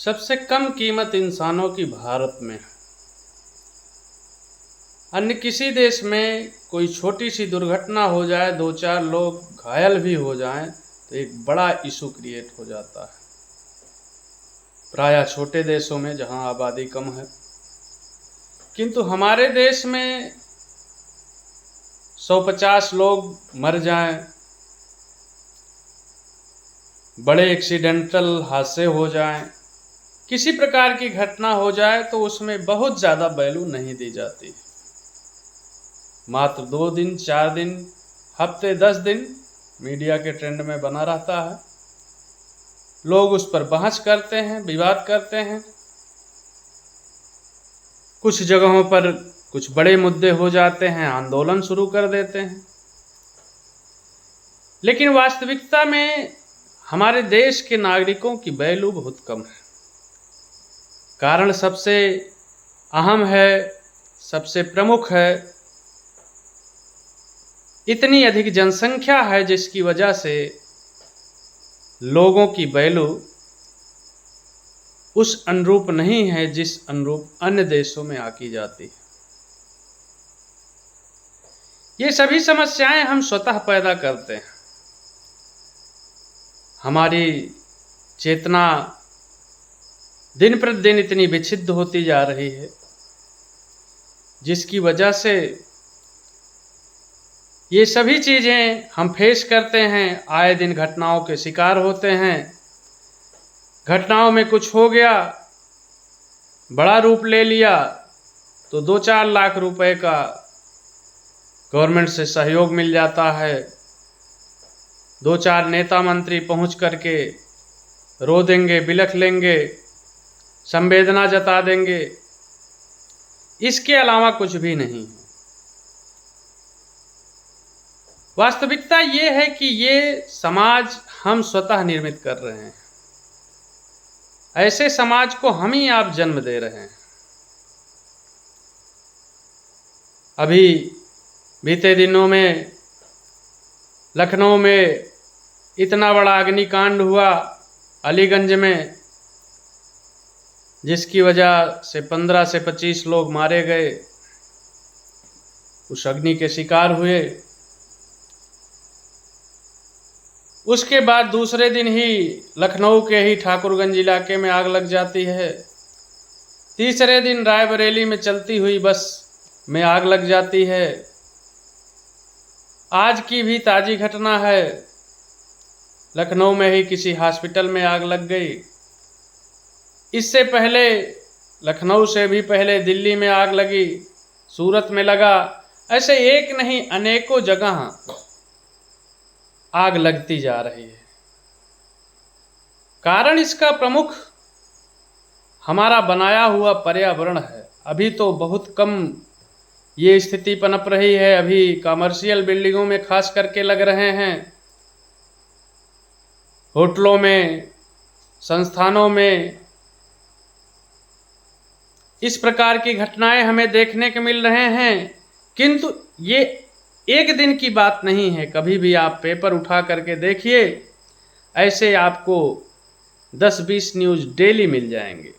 सबसे कम कीमत इंसानों की भारत में है। अन्य किसी देश में कोई छोटी सी दुर्घटना हो जाए, दो चार लोग घायल भी हो जाएं, तो एक बड़ा इशू क्रिएट हो जाता है। प्रायः छोटे देशों में जहां आबादी कम है, किंतु हमारे देश में 150 लोग मर जाएं, बड़े एक्सीडेंटल हादसे हो जाएं, किसी प्रकार की घटना हो जाए तो उसमें बहुत ज़्यादा वैल्यू नहीं दी जाती। मात्र 2 दिन, 4 दिन, हफ्ते, 10 दिन मीडिया के ट्रेंड में बना रहता है। लोग उस पर बहस करते हैं, विवाद करते हैं। कुछ जगहों पर कुछ बड़े मुद्दे हो जाते हैं, आंदोलन शुरू कर देते हैं। लेकिन वास्तविकता में हमारे देश के नागरिकों की वैल्यू बहुत कम है। कारण सबसे अहम है, सबसे प्रमुख है, इतनी अधिक जनसंख्या है जिसकी वजह से लोगों की वैल्यू उस अनुरूप नहीं है जिस अनुरूप अन्य देशों में आकी जाती है। ये सभी समस्याएं हम स्वतः पैदा करते हैं। हमारी चेतना दिन प्रतिदिन इतनी विच्छिन्न होती जा रही है, जिसकी वजह से ये सभी चीज़ें हम फेस करते हैं। आए दिन घटनाओं के शिकार होते हैं। घटनाओं में कुछ हो गया, बड़ा रूप ले लिया, तो 2-4 लाख रुपए का गवर्नमेंट से सहयोग मिल जाता है। 2-4 नेता मंत्री पहुंच करके रो देंगे, बिलख लेंगे, संवेदना जता देंगे। इसके अलावा कुछ भी नहीं है। वास्तविकता ये है कि ये समाज हम स्वतः निर्मित कर रहे हैं। ऐसे समाज को हम ही आप जन्म दे रहे हैं। अभी बीते दिनों में लखनऊ में इतना बड़ा अग्निकांड हुआ अलीगंज में, जिसकी वजह से 15 से 25 लोग मारे गए, उस अग्नि के शिकार हुए। उसके बाद दूसरे दिन ही लखनऊ के ही ठाकुरगंज इलाके में आग लग जाती है। तीसरे दिन रायबरेली में चलती हुई बस में आग लग जाती है। आज की भी ताज़ी घटना है, लखनऊ में ही किसी हॉस्पिटल में आग लग गई। इससे पहले लखनऊ से भी पहले दिल्ली में आग लगी, सूरत में लगा। ऐसे एक नहीं अनेकों जगह आग लगती जा रही है। कारण इसका प्रमुख हमारा बनाया हुआ पर्यावरण है। अभी तो बहुत कम ये स्थिति पनप रही है। अभी कमर्शियल बिल्डिंगों में खास करके लग रहे हैं, होटलों में, संस्थानों में इस प्रकार की घटनाएं हमें देखने को मिल रहे हैं। किंतु ये एक दिन की बात नहीं है। कभी भी आप पेपर उठा करके देखिए, ऐसे आपको 10-20 न्यूज़ डेली मिल जाएंगे।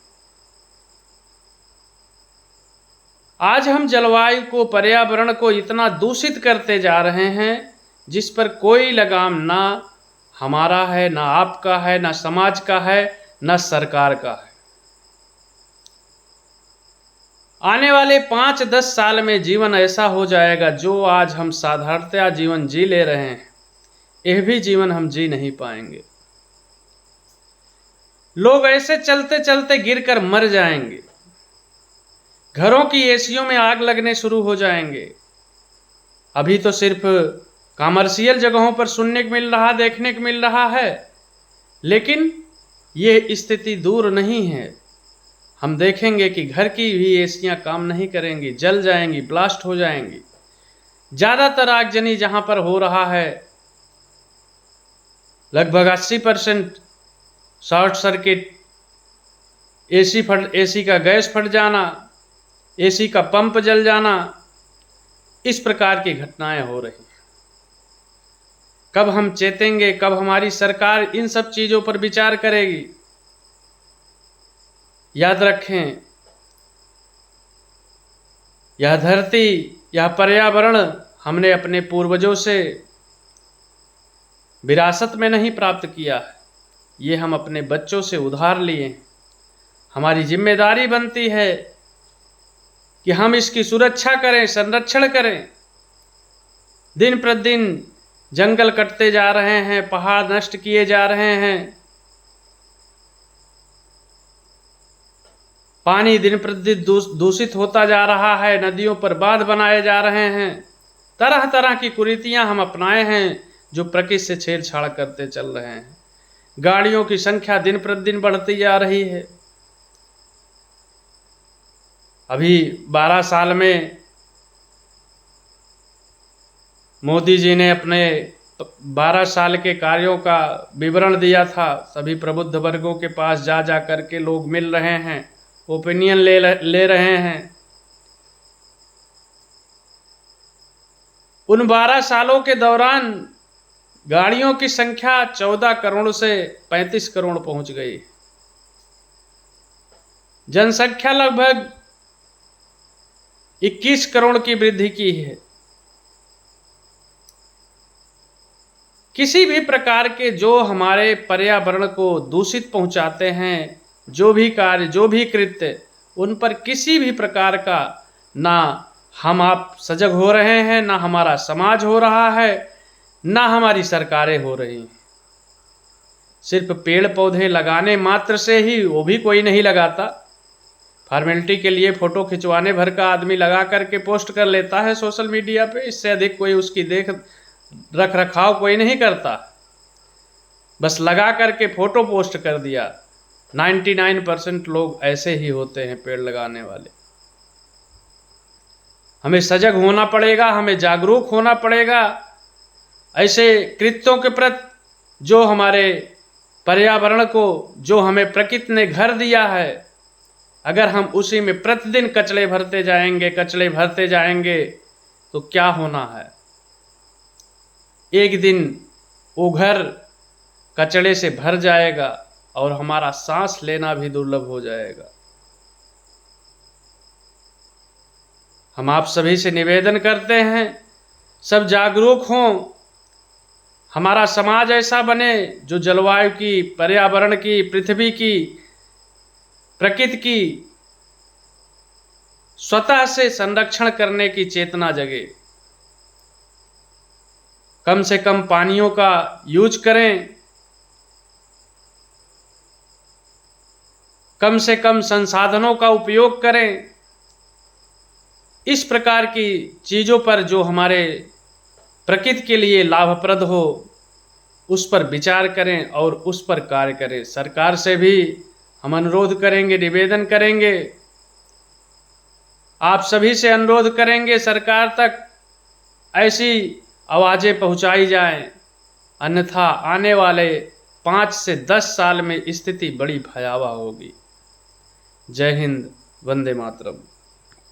आज हम जलवायु को, पर्यावरण को इतना दूषित करते जा रहे हैं जिस पर कोई लगाम ना हमारा है, ना आपका है, ना समाज का है, ना सरकार का है। आने वाले 5-10 साल में जीवन ऐसा हो जाएगा, जो आज हम साधारणतया जीवन जी ले रहे हैं, यह भी जीवन हम जी नहीं पाएंगे। लोग ऐसे चलते चलते गिरकर मर जाएंगे। घरों की एसियों में आग लगने शुरू हो जाएंगे। अभी तो सिर्फ कमर्शियल जगहों पर सुनने को मिल रहा, देखने को मिल रहा है, लेकिन ये स्थिति दूर नहीं है। हम देखेंगे कि घर की भी एसियां काम नहीं करेंगी, जल जाएंगी, ब्लास्ट हो जाएंगी। ज़्यादातर आगजनी जहां पर हो रहा है, लगभग 80% शॉर्ट सर्किट, एसी का गैस फट जाना, एसी का पंप जल जाना, इस प्रकार की घटनाएं हो रही हैं। कब हम चेतेंगे, कब हमारी सरकार इन सब चीज़ों पर विचार करेगी? याद रखें, यह धरती, यह पर्यावरण हमने अपने पूर्वजों से विरासत में नहीं प्राप्त किया है, ये हम अपने बच्चों से उधार लिए हैं। हमारी जिम्मेदारी बनती है कि हम इसकी सुरक्षा करें, संरक्षण करें। दिन प्रतिदिन जंगल कटते जा रहे हैं, पहाड़ नष्ट किए जा रहे हैं, पानी दिन प्रतिदिन दूषित होता जा रहा है, नदियों पर बांध बनाए जा रहे हैं, तरह तरह की कुरीतियां हम अपनाए हैं जो प्रकृति से छेड़छाड़ करते चल रहे हैं। गाड़ियों की संख्या दिन प्रतिदिन बढ़ती जा रही है। अभी 12 साल में मोदी जी ने अपने 12 साल के कार्यों का विवरण दिया था। सभी प्रबुद्ध वर्गों के पास जा करके लोग मिल रहे हैं, ओपिनियन ले रहे हैं। उन 12 सालों के दौरान गाड़ियों की संख्या 14 करोड़ से 35 करोड़ पहुंच गई। जनसंख्या लगभग 21 करोड़ की वृद्धि की है। किसी भी प्रकार के जो हमारे पर्यावरण को दूषित पहुंचाते हैं, जो भी कार्य, जो भी कृत्य, उन पर किसी भी प्रकार का ना हम आप सजग हो रहे हैं, ना हमारा समाज हो रहा है, ना हमारी सरकारें हो रही हैं। सिर्फ पेड़ पौधे लगाने मात्र से ही, वो भी कोई नहीं लगाता, फॉर्मेलिटी के लिए फोटो खिंचवाने भर का आदमी लगा करके पोस्ट कर लेता है सोशल मीडिया पे। इससे अधिक कोई उसकी देख रख रखाव कोई नहीं करता, बस लगा करके फोटो पोस्ट कर दिया। 99% लोग ऐसे ही होते हैं पेड़ लगाने वाले। हमें सजग होना पड़ेगा, हमें जागरूक होना पड़ेगा ऐसे कृत्यों के प्रति जो हमारे पर्यावरण को, जो हमें प्रकृति ने घर दिया है, अगर हम उसी में प्रतिदिन कचरे भरते जाएंगे तो क्या होना है? एक दिन वो घर कचरे से भर जाएगा और हमारा सांस लेना भी दुर्लभ हो जाएगा। हम आप सभी से निवेदन करते हैं, सब जागरूक हों, हमारा समाज ऐसा बने जो जलवायु की, पर्यावरण की, पृथ्वी की, प्रकृति की स्वतः से संरक्षण करने की चेतना जगे। कम से कम पानियों का यूज करें, कम से कम संसाधनों का उपयोग करें। इस प्रकार की चीज़ों पर जो हमारे प्रकृति के लिए लाभप्रद हो, उस पर विचार करें और उस पर कार्य करें। सरकार से भी हम अनुरोध करेंगे, निवेदन करेंगे, आप सभी से अनुरोध करेंगे, सरकार तक ऐसी आवाज़ें पहुंचाई जाएं, अन्यथा आने वाले 5 से 10 साल में स्थिति बड़ी भयावह होगी। जय हिंद, वंदे मातरम।